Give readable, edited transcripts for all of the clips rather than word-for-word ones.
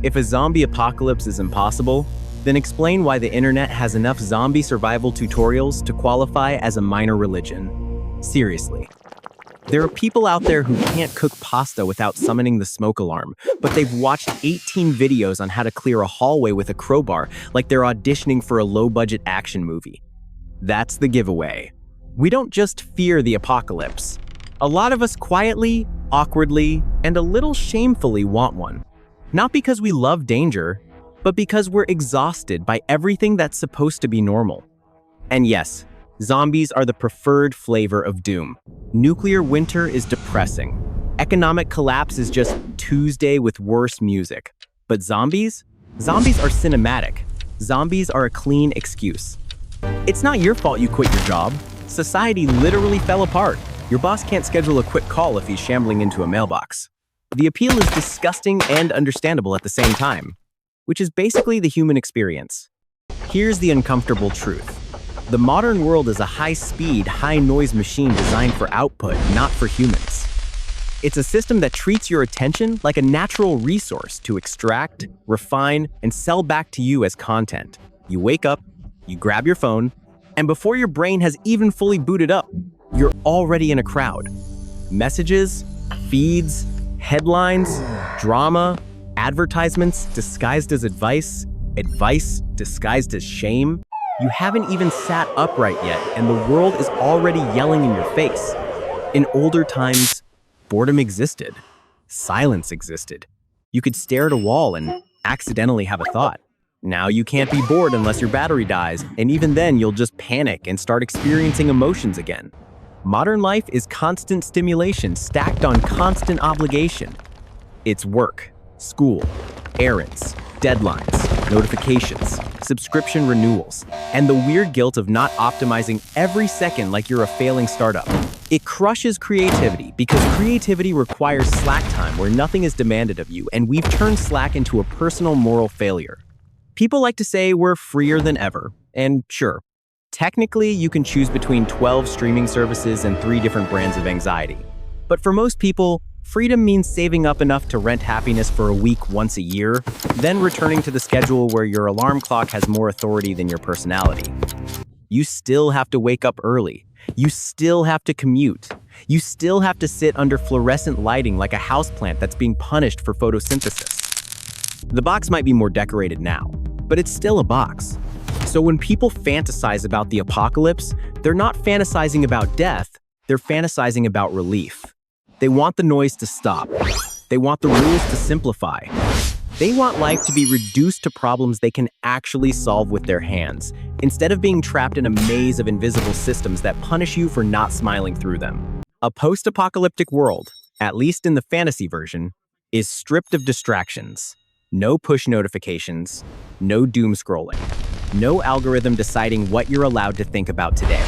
If a zombie apocalypse is impossible, then explain why the internet has enough zombie survival tutorials to qualify as a minor religion. Seriously. There are people out there who can't cook pasta without summoning the smoke alarm, but they've watched 18 videos on how to clear a hallway with a crowbar like they're auditioning for a low-budget action movie. That's the giveaway. We don't just fear the apocalypse. A lot of us quietly, awkwardly, and a little shamefully want one. Not because we love danger, but because we're exhausted by everything that's supposed to be normal. And yes, zombies are the preferred flavor of doom. Nuclear winter is depressing. Economic collapse is just Tuesday with worse music. But zombies? Zombies are cinematic. Zombies are a clean excuse. It's not your fault you quit your job. Society literally fell apart. Your boss can't schedule a quick call if he's shambling into a mailbox. The appeal is disgusting and understandable at the same time, which is basically the human experience. Here's the uncomfortable truth. The modern world is a high-speed, high-noise machine designed for output, not for humans. It's a system that treats your attention like a natural resource to extract, refine, and sell back to you as content. You wake up, you grab your phone, and before your brain has even fully booted up, you're already in a crowd. Messages, feeds, headlines, drama, advertisements disguised as advice, advice disguised as shame. You haven't even sat upright yet, and the world is already yelling in your face. In older times, boredom existed. Silence existed. You could stare at a wall and accidentally have a thought. Now you can't be bored unless your battery dies, and even then you'll just panic and start experiencing emotions again. Modern life is constant stimulation stacked on constant obligation. It's work, school, errands, deadlines, notifications, subscription renewals, and the weird guilt of not optimizing every second like you're a failing startup. It crushes creativity because creativity requires slack time where nothing is demanded of you, and we've turned Slack into a personal moral failure. People like to say we're freer than ever, and sure, technically you can choose between 12 streaming services and 3 different brands of anxiety. But for most people, freedom means saving up enough to rent happiness for a week once a year, then returning to the schedule where your alarm clock has more authority than your personality. You still have to wake up early. You still have to commute. You still have to sit under fluorescent lighting like a houseplant that's being punished for photosynthesis. The box might be more decorated now, but it's still a box. So when people fantasize about the apocalypse, they're not fantasizing about death, they're fantasizing about relief. They want the noise to stop. They want the rules to simplify. They want life to be reduced to problems they can actually solve with their hands, instead of being trapped in a maze of invisible systems that punish you for not smiling through them. A post-apocalyptic world, at least in the fantasy version, is stripped of distractions. No push notifications, no doom scrolling, no algorithm deciding what you're allowed to think about today.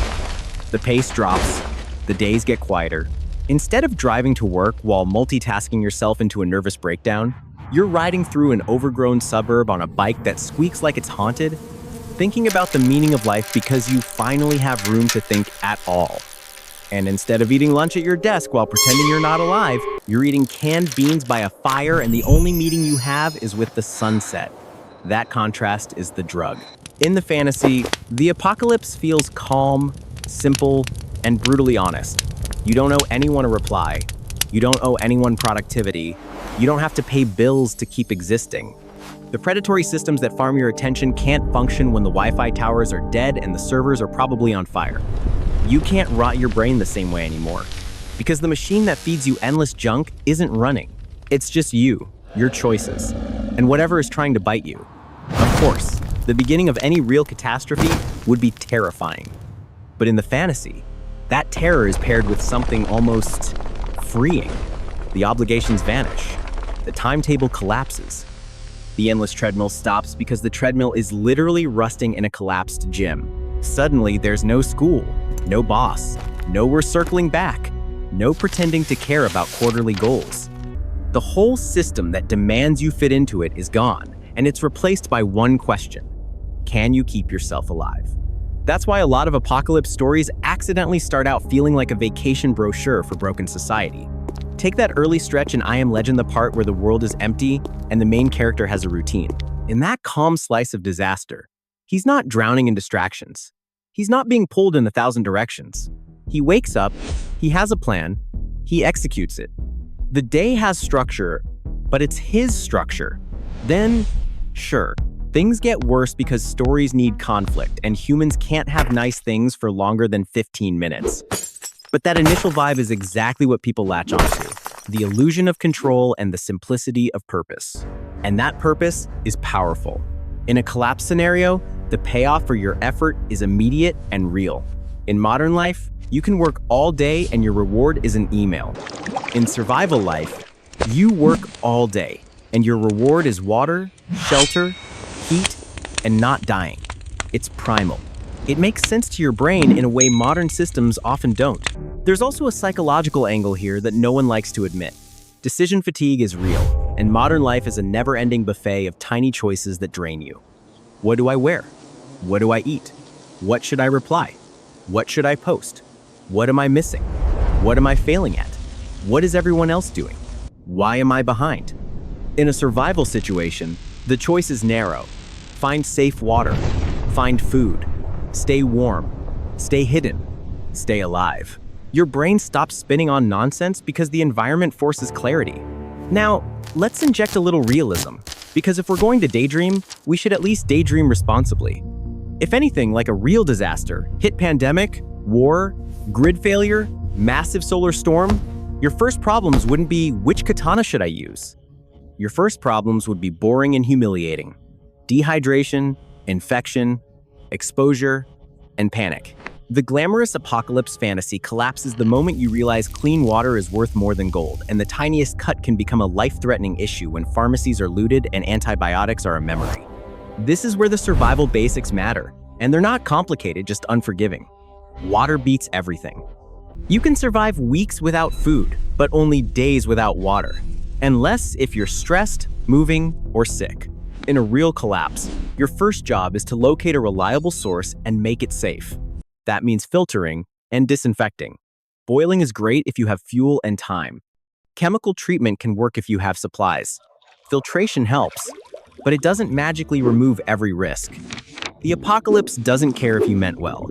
The pace drops, the days get quieter. Instead of driving to work while multitasking yourself into a nervous breakdown, you're riding through an overgrown suburb on a bike that squeaks like it's haunted, thinking about the meaning of life because you finally have room to think at all. And instead of eating lunch at your desk while pretending you're not alive, you're eating canned beans by a fire and the only meeting you have is with the sunset. That contrast is the drug. In the fantasy, the apocalypse feels calm, simple, and brutally honest. You don't owe anyone a reply. You don't owe anyone productivity. You don't have to pay bills to keep existing. The predatory systems that farm your attention can't function when the Wi-Fi towers are dead and the servers are probably on fire. You can't rot your brain the same way anymore, because the machine that feeds you endless junk isn't running. It's just you, your choices, and whatever is trying to bite you. Of course, the beginning of any real catastrophe would be terrifying. But in the fantasy, that terror is paired with something almost freeing. The obligations vanish. The timetable collapses. The endless treadmill stops because the treadmill is literally rusting in a collapsed gym. Suddenly, there's no school, no boss, no we're circling back, no pretending to care about quarterly goals. The whole system that demands you fit into it is gone, and it's replaced by one question: can you keep yourself alive? That's why a lot of apocalypse stories accidentally start out feeling like a vacation brochure for broken society. Take that early stretch in I Am Legend, the part where the world is empty and the main character has a routine. In that calm slice of disaster, he's not drowning in distractions. He's not being pulled in 1,000 directions. He wakes up, he has a plan, he executes it. The day has structure, but it's his structure. Then, sure, things get worse because stories need conflict and humans can't have nice things for longer than 15 minutes. But that initial vibe is exactly what people latch onto. The illusion of control and the simplicity of purpose. And that purpose is powerful. In a collapse scenario, the payoff for your effort is immediate and real. In modern life, you can work all day and your reward is an email. In survival life, you work all day and your reward is water, shelter, heat, and not dying. It's primal. It makes sense to your brain in a way modern systems often don't. There's also a psychological angle here that no one likes to admit. Decision fatigue is real, and modern life is a never-ending buffet of tiny choices that drain you. What do I wear? What do I eat? What should I reply? What should I post? What am I missing? What am I failing at? What is everyone else doing? Why am I behind? In a survival situation, the choice is narrow. Find safe water. Find food. Stay warm. Stay hidden. Stay alive. Your brain stops spinning on nonsense because the environment forces clarity. Now, let's inject a little realism, because if we're going to daydream, we should at least daydream responsibly. If anything, like a real disaster, hit pandemic, war, grid failure, massive solar storm, your first problems wouldn't be which katana should I use? Your first problems would be boring and humiliating. Dehydration, infection, exposure, and panic. The glamorous apocalypse fantasy collapses the moment you realize clean water is worth more than gold, and the tiniest cut can become a life-threatening issue when pharmacies are looted and antibiotics are a memory. This is where the survival basics matter, and they're not complicated, just unforgiving. Water beats everything. You can survive weeks without food, but only days without water, unless if you're stressed, moving, or sick. In a real collapse, your first job is to locate a reliable source and make it safe. That means filtering and disinfecting. Boiling is great if you have fuel and time. Chemical treatment can work if you have supplies. Filtration helps, but it doesn't magically remove every risk. The apocalypse doesn't care if you meant well.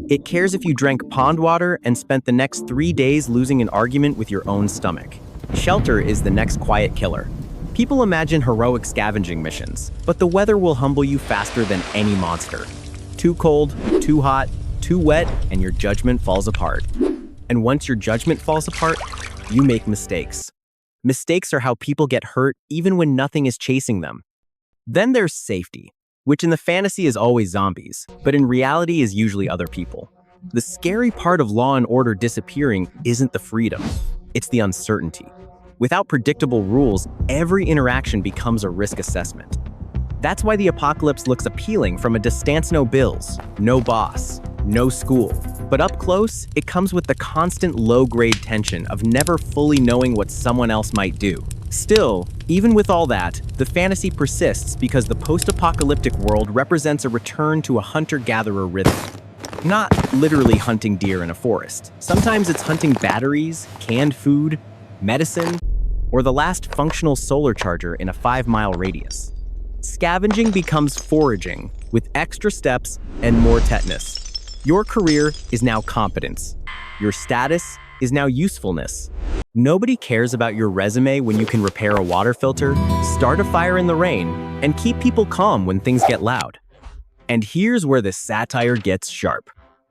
It cares if you drank pond water and spent the next 3 days losing an argument with your own stomach. Shelter is the next quiet killer. People imagine heroic scavenging missions, but the weather will humble you faster than any monster. Too cold, too hot, too wet, and your judgment falls apart. And once your judgment falls apart, you make mistakes. Mistakes are how people get hurt even when nothing is chasing them. Then there's safety, which in the fantasy is always zombies, but in reality is usually other people. The scary part of law and order disappearing isn't the freedom, it's the uncertainty. Without predictable rules, every interaction becomes a risk assessment. That's why the apocalypse looks appealing from a distance: no bills, no boss, no school. But up close, it comes with the constant low-grade tension of never fully knowing what someone else might do. Still, even with all that, the fantasy persists because the post-apocalyptic world represents a return to a hunter-gatherer rhythm. Not literally hunting deer in a forest. Sometimes it's hunting batteries, canned food, medicine, or the last functional solar charger in a 5-mile radius. Scavenging becomes foraging, with extra steps and more tetanus. Your career is now competence. Your status is now usefulness. Nobody cares about your resume when you can repair a water filter, start a fire in the rain, and keep people calm when things get loud. And here's where the satire gets sharp.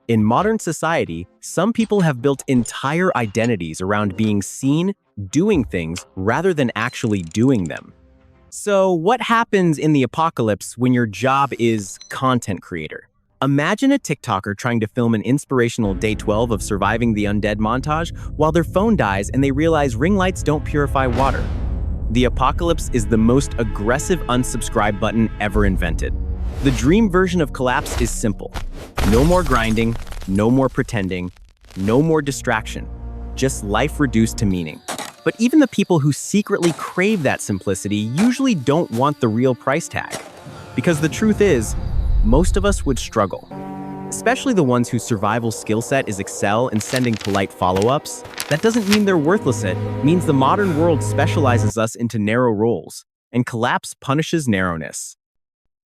In modern society, some people have built entire identities around being seen, doing things, rather than actually doing them. So what happens in the apocalypse when your job is content creator? Imagine a TikToker trying to film an inspirational day 12 of surviving the undead montage while their phone dies and they realize ring lights don't purify water. The apocalypse is the most aggressive unsubscribe button ever invented. The dream version of collapse is simple. No more grinding, no more pretending, no more distraction, just life reduced to meaning. But even the people who secretly crave that simplicity usually don't want the real price tag. Because the truth is, most of us would struggle. especially the ones whose survival skill set is excel in sending polite follow-ups, that doesn't mean they're worthless. It means the modern world specializes us into narrow roles, and collapse punishes narrowness.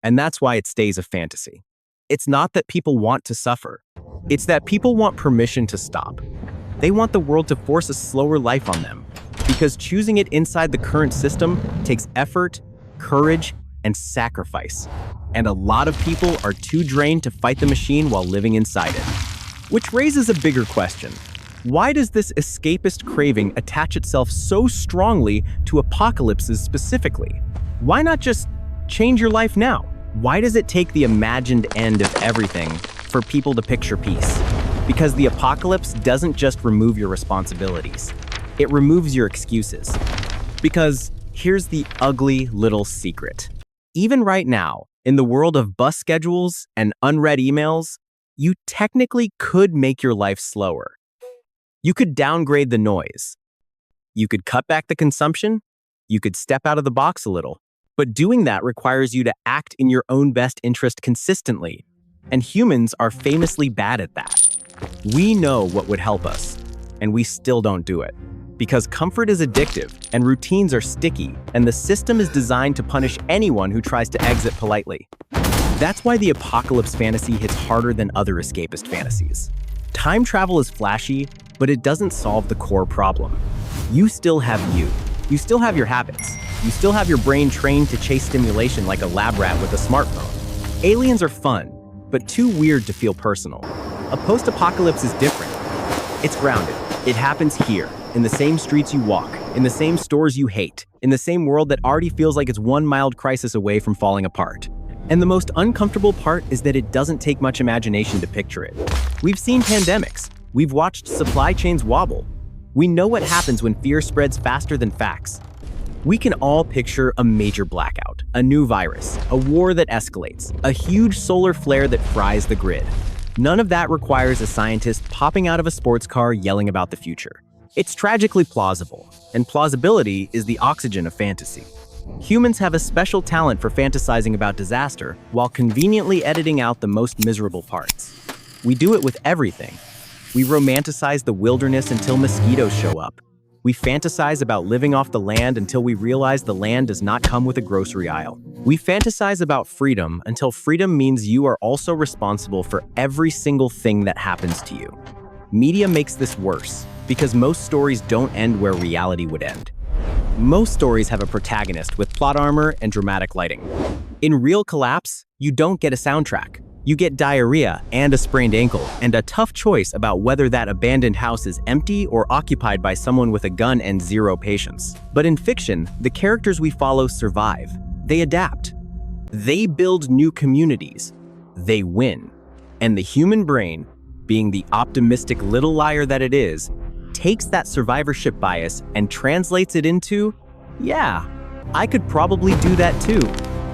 And that's why it stays a fantasy. It's not that people want to suffer. It's that people want permission to stop. They want the world to force a slower life on them, because choosing it inside the current system takes effort, courage, and sacrifice. And a lot of people are too drained to fight the machine while living inside it. Which raises a bigger question. Why does this escapist craving attach itself so strongly to apocalypses specifically? Why not just change your life now? Why does it take the imagined end of everything for people to picture peace? Because the apocalypse doesn't just remove your responsibilities. It removes your excuses. Because here's the ugly little secret. Even right now, in the world of bus schedules and unread emails, you technically could make your life slower. You could downgrade the noise. You could cut back the consumption. You could step out of the box a little. But doing that requires you to act in your own best interest consistently. And humans are famously bad at that. We know what would help us, and we still don't do it. Because comfort is addictive, and routines are sticky, and the system is designed to punish anyone who tries to exit politely. That's why the apocalypse fantasy hits harder than other escapist fantasies. Time travel is flashy, but it doesn't solve the core problem. You still have you. You still have your habits. You still have your brain trained to chase stimulation like a lab rat with a smartphone. Aliens are fun, but too weird to feel personal. A post-apocalypse is different. It's grounded. It happens here, in the same streets you walk, in the same stores you hate, in the same world that already feels like it's one mild crisis away from falling apart. And the most uncomfortable part is that it doesn't take much imagination to picture it. We've seen pandemics. We've watched supply chains wobble. We know what happens when fear spreads faster than facts. We can all picture a major blackout, a new virus, a war that escalates, a huge solar flare that fries the grid. None of that requires a scientist popping out of a sports car yelling about the future. It's tragically plausible, and plausibility is the oxygen of fantasy. Humans have a special talent for fantasizing about disaster while conveniently editing out the most miserable parts. We do it with everything. We romanticize the wilderness until mosquitoes show up. We fantasize about living off the land until we realize the land does not come with a grocery aisle. We fantasize about freedom until freedom means you are also responsible for every single thing that happens to you. Media makes this worse, because most stories don't end where reality would end. Most stories have a protagonist with plot armor and dramatic lighting. In real collapse, you don't get a soundtrack. You get diarrhea and a sprained ankle, and a tough choice about whether that abandoned house is empty or occupied by someone with a gun and zero patience. But in fiction, the characters we follow survive. They adapt. They build new communities. They win. And the human brain, being the optimistic little liar that it is, takes that survivorship bias and translates it into, yeah, I could probably do that too.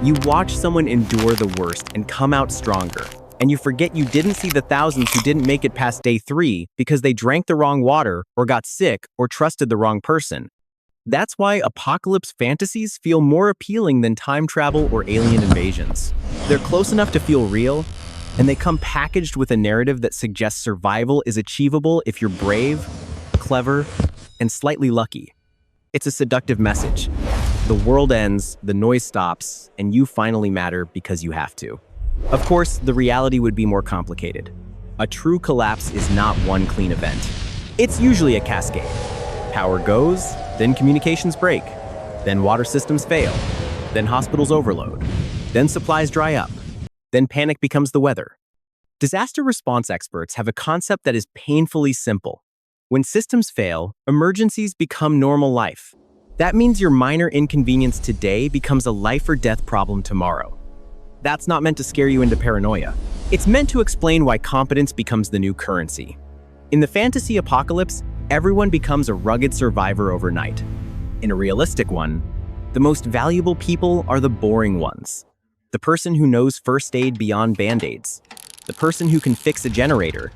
You watch someone endure the worst and come out stronger, and you forget you didn't see the thousands who didn't make it past day 3 because they drank the wrong water or got sick or trusted the wrong person. That's why apocalypse fantasies feel more appealing than time travel or alien invasions. They're close enough to feel real, and they come packaged with a narrative that suggests survival is achievable if you're brave, clever, and slightly lucky. It's a seductive message. The world ends, the noise stops, and you finally matter because you have to. Of course, the reality would be more complicated. A true collapse is not one clean event. It's usually a cascade. Power goes, then communications break, then water systems fail, then hospitals overload, then supplies dry up, then panic becomes the weather. Disaster response experts have a concept that is painfully simple. When systems fail, emergencies become normal life. That means your minor inconvenience today becomes a life or death problem tomorrow. That's not meant to scare you into paranoia. It's meant to explain why competence becomes the new currency. In the fantasy apocalypse, everyone becomes a rugged survivor overnight. In a realistic one, the most valuable people are the boring ones. The person who knows first aid beyond band-aids. The person who can fix a generator.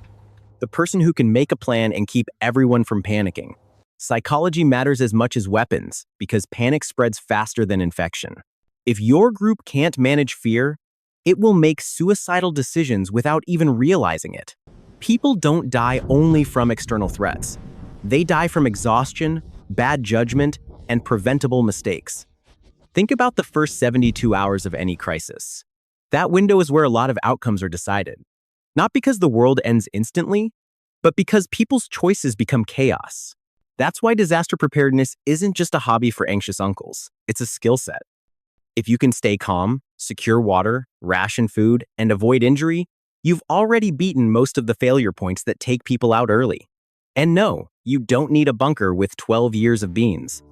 The person who can make a plan and keep everyone from panicking. Psychology matters as much as weapons because panic spreads faster than infection. If your group can't manage fear, It will make suicidal decisions without even realizing it. People don't die only from external threats. They die from exhaustion, bad judgment, and preventable mistakes. Think about the first 72 hours of any crisis. That window is where a lot of outcomes are decided. Not because the world ends instantly, but because people's choices become chaos. That's why disaster preparedness isn't just a hobby for anxious uncles. It's a skill set. If you can stay calm, secure water, ration food, and avoid injury, you've already beaten most of the failure points that take people out early. And no, you don't need a bunker with 12 years of beans.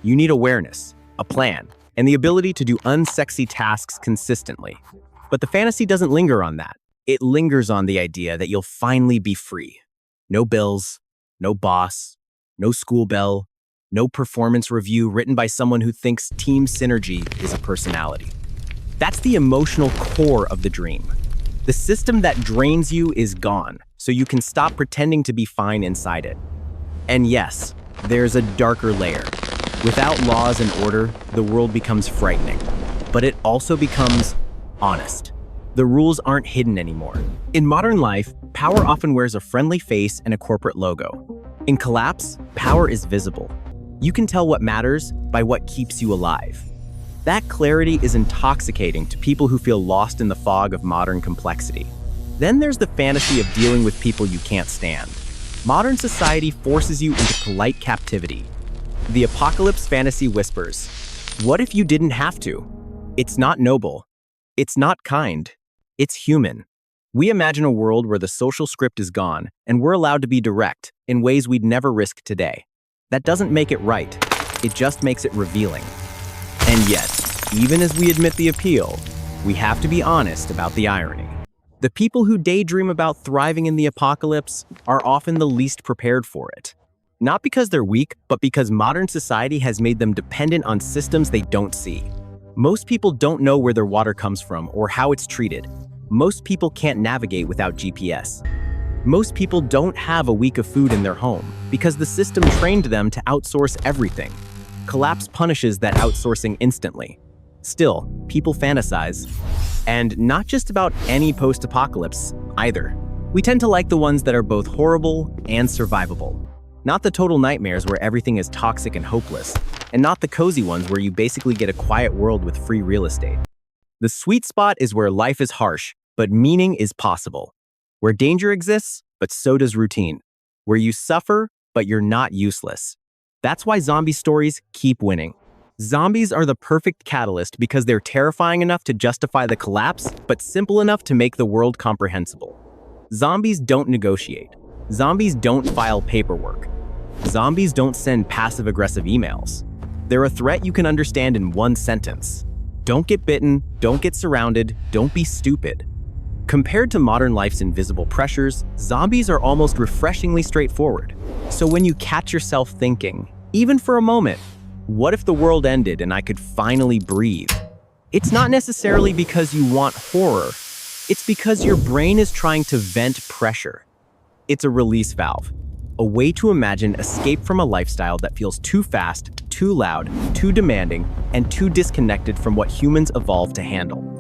You need awareness, a plan, and the ability to do unsexy tasks consistently. But the fantasy doesn't linger on that. It lingers on the idea that you'll finally be free. No bills, no boss, no school bell, no performance review written by someone who thinks team synergy is a personality. That's the emotional core of the dream. The system that drains you is gone, so you can stop pretending to be fine inside it. And yes, there's a darker layer. Without laws and order, the world becomes frightening, but it also becomes honest. The rules aren't hidden anymore. In modern life, power often wears a friendly face and a corporate logo. In collapse, power is visible. You can tell what matters by what keeps you alive. That clarity is intoxicating to people who feel lost in the fog of modern complexity. Then there's the fantasy of dealing with people you can't stand. Modern society forces you into polite captivity. The apocalypse fantasy whispers, what if you didn't have to? It's not noble. It's not kind. It's human. We imagine a world where the social script is gone and we're allowed to be direct in ways we'd never risk today. That doesn't make it right. It just makes it revealing. And yet, even as we admit the appeal, we have to be honest about the irony. The people who daydream about thriving in the apocalypse are often the least prepared for it. Not because they're weak, but because modern society has made them dependent on systems they don't see. Most people don't know where their water comes from or how it's treated. Most people can't navigate without GPS. Most people don't have a week of food in their home because the system trained them to outsource everything. Collapse punishes that outsourcing instantly. Still, people fantasize. And not just about any post-apocalypse, either. We tend to like the ones that are both horrible and survivable. Not the total nightmares where everything is toxic and hopeless, and not the cozy ones where you basically get a quiet world with free real estate. The sweet spot is where life is harsh, but meaning is possible. Where danger exists, but so does routine. Where you suffer, but you're not useless. That's why zombie stories keep winning. Zombies are the perfect catalyst because they're terrifying enough to justify the collapse, but simple enough to make the world comprehensible. Zombies don't negotiate. Zombies don't file paperwork. Zombies don't send passive-aggressive emails. They're a threat you can understand in one sentence. Don't get bitten, don't get surrounded, don't be stupid. Compared to modern life's invisible pressures, zombies are almost refreshingly straightforward. So when you catch yourself thinking, even for a moment, what if the world ended and I could finally breathe? It's not necessarily because you want horror. It's because your brain is trying to vent pressure. It's a release valve, a way to imagine escape from a lifestyle that feels too fast, too loud, too demanding, and too disconnected from what humans evolved to handle.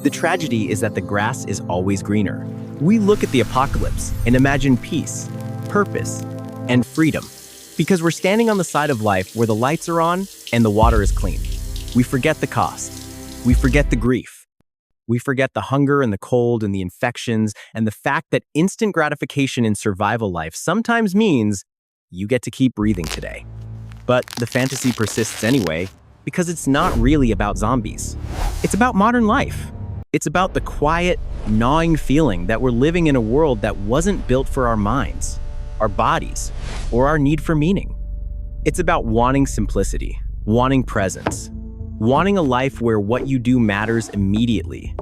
The tragedy is that the grass is always greener. We look at the apocalypse and imagine peace, purpose, and freedom, because we're standing on the side of life where the lights are on and the water is clean. We forget the cost. We forget the grief. We forget the hunger and the cold and the infections and the fact that instant gratification in survival life sometimes means you get to keep breathing today. But the fantasy persists anyway because it's not really about zombies. It's about modern life. It's about the quiet, gnawing feeling that we're living in a world that wasn't built for our minds, our bodies, or our need for meaning. It's about wanting simplicity, wanting presence, wanting a life where what you do matters immediately.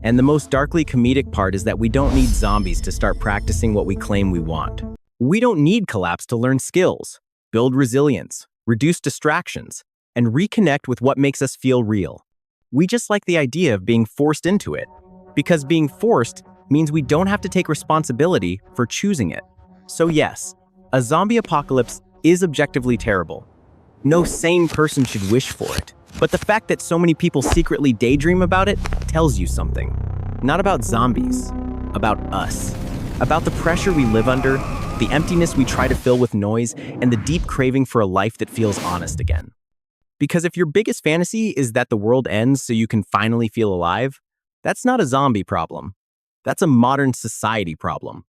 And the most darkly comedic part is that we don't need zombies to start practicing what we claim we want. We don't need collapse to learn skills, build resilience, reduce distractions, and reconnect with what makes us feel real. We just like the idea of being forced into it, because being forced means we don't have to take responsibility for choosing it. So yes, a zombie apocalypse is objectively terrible. No sane person should wish for it. But the fact that so many people secretly daydream about it tells you something. Not about zombies, about us. About the pressure we live under, the emptiness we try to fill with noise, and the deep craving for a life that feels honest again. Because if your biggest fantasy is that the world ends so you can finally feel alive, that's not a zombie problem. That's a modern society problem.